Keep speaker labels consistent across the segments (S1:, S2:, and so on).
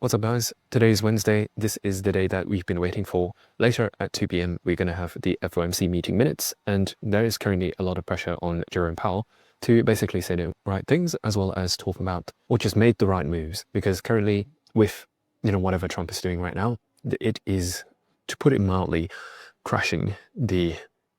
S1: What's up guys, today is Wednesday. This is the day that we've been waiting for. Later at 2 p.m. we're going to have the FOMC meeting minutes, and there is currently a lot of pressure on Jerome Powell to basically say the right things as well as talk about or just make the right moves, because currently with whatever Trump is doing right now, it is, to put it mildly, crashing the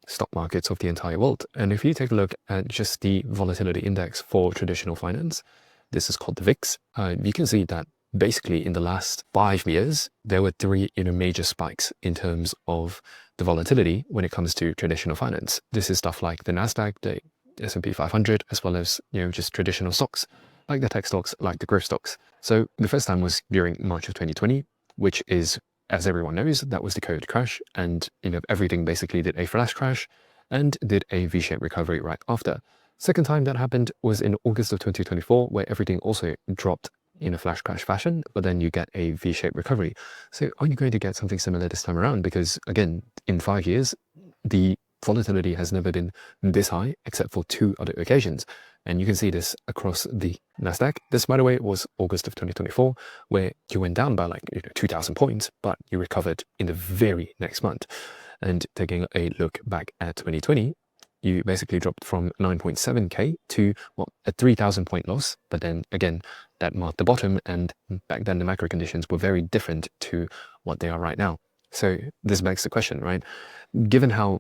S1: stock markets of the entire world. And if you take a look at just the volatility index for traditional finance, this is called the VIX, you can see that basically in the last 5 years, there were three major spikes in terms of the volatility when it comes to traditional finance. This is stuff like the NASDAQ, the S&P 500, as well as just traditional stocks, like the tech stocks, like the growth stocks. So the first time was during March of 2020, which is, as everyone knows, that was the COVID crash, and everything basically did a flash crash and did a V-shaped recovery right after. Second time that happened was in August of 2024, where everything also dropped in a flash crash fashion, but then you get a V-shaped recovery. So are you going to get something similar this time around? Because again, in 5 years, the volatility has never been this high except for 2 other occasions. And you can see this across the NASDAQ. This, by the way, was August of 2024, where you went down by like 2,000 points, but you recovered in the very next month. And taking a look back at 2020, you basically dropped from 9.7k to a 3,000 point loss. But then again, that marked the bottom, and back then the macro conditions were very different to what they are right now. So this begs the question, right? Given how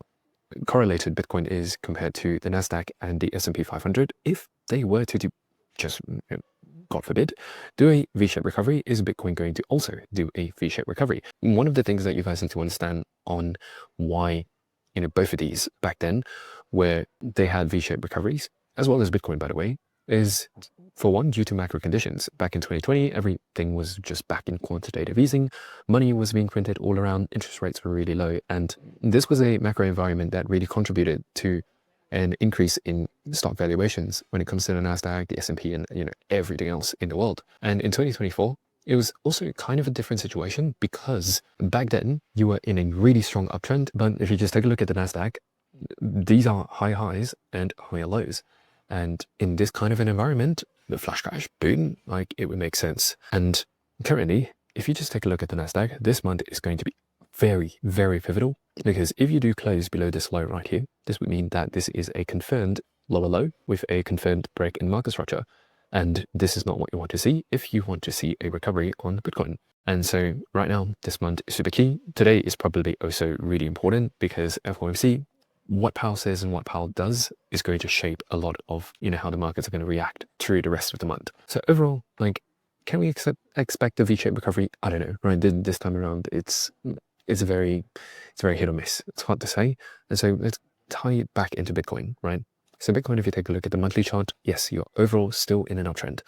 S1: correlated Bitcoin is compared to the NASDAQ and the S&P 500, if they were to do, just God forbid, do a V-shaped recovery, is Bitcoin going to also do a V-shaped recovery? One of the things that you guys need to understand on why both of these back then, where they had V-shaped recoveries, as well as Bitcoin, by the way, is, for one, due to macro conditions. Back in 2020, everything was just back in quantitative easing. Money was being printed all around. Interest rates were really low. And this was a macro environment that really contributed to an increase in stock valuations when it comes to the NASDAQ, the S&P, and everything else in the world. And in 2024, it was also kind of a different situation, because back then you were in a really strong uptrend. But if you just take a look at the NASDAQ, these are high highs and higher lows. And in this kind of an environment, the flash crash, boom, like it would make sense. And currently, if you just take a look at the NASDAQ, this month is going to be very, very pivotal, because if you do close below this low right here, this would mean that this is a confirmed lower low with a confirmed break in market structure. And this is not what you want to see if you want to see a recovery on Bitcoin. And so right now, this month is super key. Today is probably also really important, because FOMC, what Powell says and what Powell does is going to shape a lot of how the markets are going to react through the rest of the month. So overall, like, can we expect a V-shaped recovery? I don't know, right? This time around, it's very hit or miss. It's hard to say. And so let's tie it back into Bitcoin, right? So Bitcoin, if you take a look at the monthly chart, yes, you're overall still in an uptrend.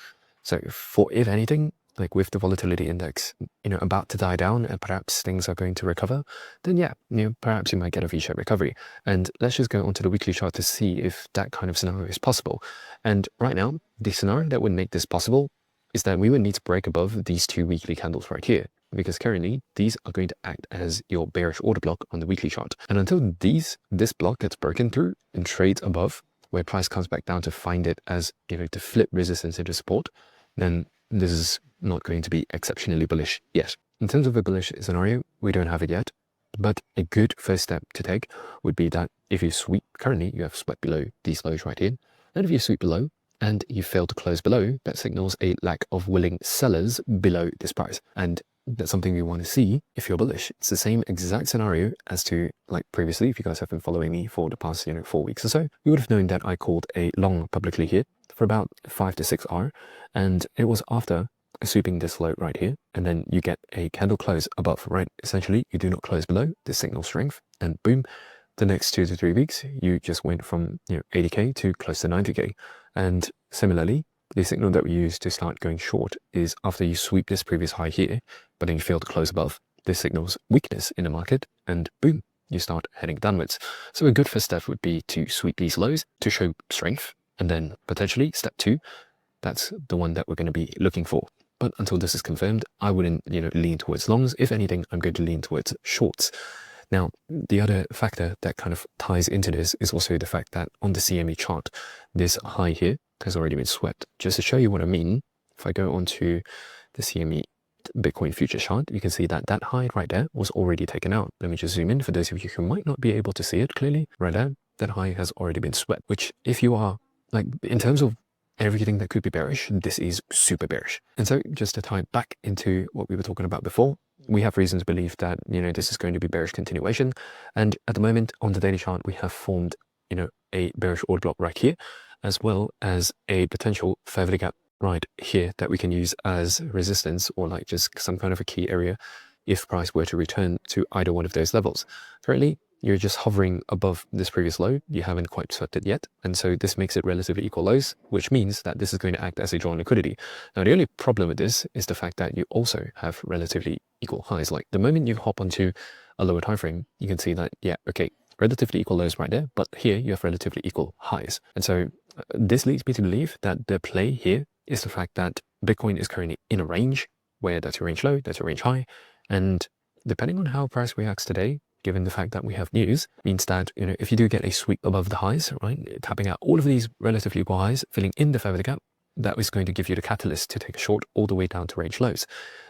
S1: So if anything, like with the volatility index, about to die down and perhaps things are going to recover, then yeah, perhaps you might get a V-shaped recovery. And let's just go onto the weekly chart to see if that kind of scenario is possible. And right now, the scenario that would make this possible is that we would need to break above these 2 weekly candles right here, because currently these are going to act as your bearish order block on the weekly chart. And until this block gets broken through and trades above, where price comes back down to find it as, to flip resistance into support, then this is not going to be exceptionally bullish yet. In terms of a bullish scenario, we don't have it yet, but a good first step to take would be that if you sweep, currently you have swept below these lows right here, and if you sweep below and you fail to close below, that signals a lack of willing sellers below this price. And that's something we want to see if you're bullish. It's the same exact scenario as to like previously. If you guys have been following me for the past 4 weeks or so, you would have known that I called a long publicly here for about 5 to 6 hours, and it was after sweeping this low right here, and then you get a candle close above, right? Essentially, you do not close below this signal strength, and boom, the next 2 to 3 weeks, you just went from 80k to close to 90k. And similarly, the signal that we use to start going short is after you sweep this previous high here, but then you fail to close above. This signals weakness in the market, and boom, you start heading downwards. So a good first step would be to sweep these lows to show strength, and then potentially step 2, that's the one that we're going to be looking for. But until this is confirmed, I wouldn't lean towards longs. If anything, I'm going to lean towards shorts. Now, the other factor that kind of ties into this is also the fact that on the CME chart, this high here has already been swept. Just to show you what I mean, if I go onto the CME Bitcoin future chart, you can see that that high right there was already taken out. Let me just zoom in for those of you who might not be able to see it clearly. Right there, that high has already been swept, which if you are like in terms of everything that could be bearish, this is super bearish. And so just to tie back into what we were talking about before, we have reason to believe that, this is going to be bearish continuation. And at the moment on the daily chart, we have formed, a bearish order block right here, as well as a potential further gap right here that we can use as resistance, or like just some kind of a key area if price were to return to either one of those levels. Currently, you're just hovering above this previous low. You haven't quite swept it yet. And so this makes it relatively equal lows, which means that this is going to act as a drawn liquidity. Now, the only problem with this is the fact that you also have relatively equal highs. Like the moment you hop onto a lower time frame, you can see that, yeah, okay, relatively equal lows right there, but here you have relatively equal highs. And so this leads me to believe that the play here is the fact that Bitcoin is currently in a range where that's a range low, that's a range high. And depending on how price reacts today, given the fact that we have news, means that, if you do get a sweep above the highs, right, tapping out all of these relatively equal highs, filling in the further gap, that is going to give you the catalyst to take a short all the way down to range lows.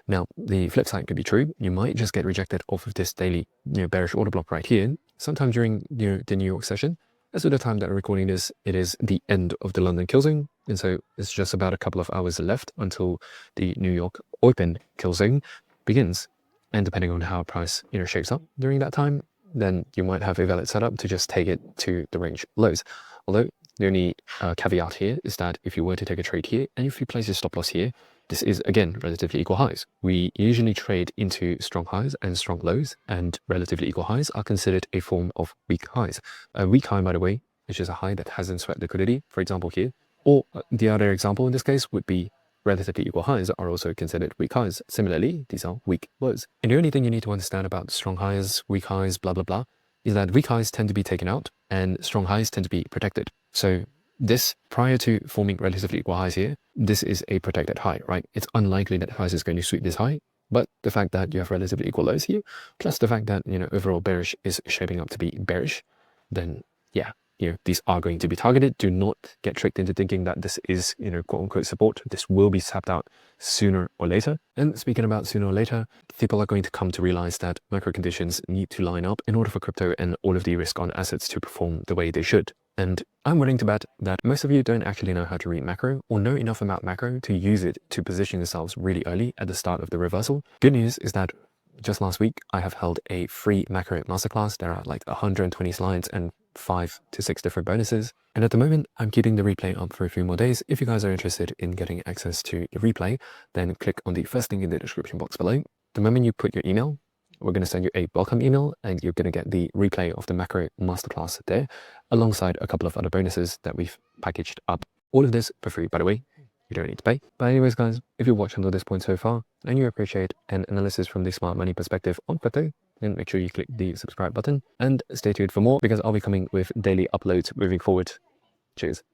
S1: Now, the flip side could be true. You might just get rejected off of this daily, bearish order block right here, sometime during, the New York session. As of the time that I'm recording this, it is the end of the London kill zone. And so it's just about a couple of hours left until the New York open kill zone begins. And depending on how price, shapes up during that time, then you might have a valid setup to just take it to the range lows. Although the only caveat here is that if you were to take a trade here, and if you place your stop loss here, this is again relatively equal highs. We usually trade into strong highs and strong lows, and relatively equal highs are considered a form of weak highs. A weak high, by the way, is just a high that hasn't swept liquidity, for example here. Or the other example in this case would be relatively equal highs are also considered weak highs. Similarly, these are weak lows. And the only thing you need to understand about strong highs, weak highs, blah, blah, blah, is that weak highs tend to be taken out and strong highs tend to be protected. So this, prior to forming relatively equal highs here, this is a protected high, right? It's unlikely that price is going to sweep this high, but the fact that you have relatively equal lows here, plus the fact that, overall bearish is shaping up to be bearish, then yeah, these are going to be targeted. Do not get tricked into thinking that this is, quote unquote support. This will be tapped out sooner or later. And speaking about sooner or later, people are going to come to realize that macro conditions need to line up in order for crypto and all of the risk on assets to perform the way they should. And I'm willing to bet that most of you don't actually know how to read macro or know enough about macro to use it to position yourselves really early at the start of the reversal. Good news is that just last week, I have held a free macro masterclass. There are like 120 slides and 5 to 6 different bonuses. And at the moment, I'm keeping the replay up for a few more days. If you guys are interested in getting access to the replay, then click on the first link in the description box below. The moment you put your email, we're going to send you a welcome email and you're going to get the replay of the macro masterclass there, alongside a couple of other bonuses that we've packaged up. All of this for free, by the way. You don't need to pay. But anyways, guys, if you've watched until this point so far and you appreciate an analysis from the smart money perspective on crypto, then make sure you click the subscribe button and stay tuned for more, because I'll be coming with daily uploads moving forward. Cheers.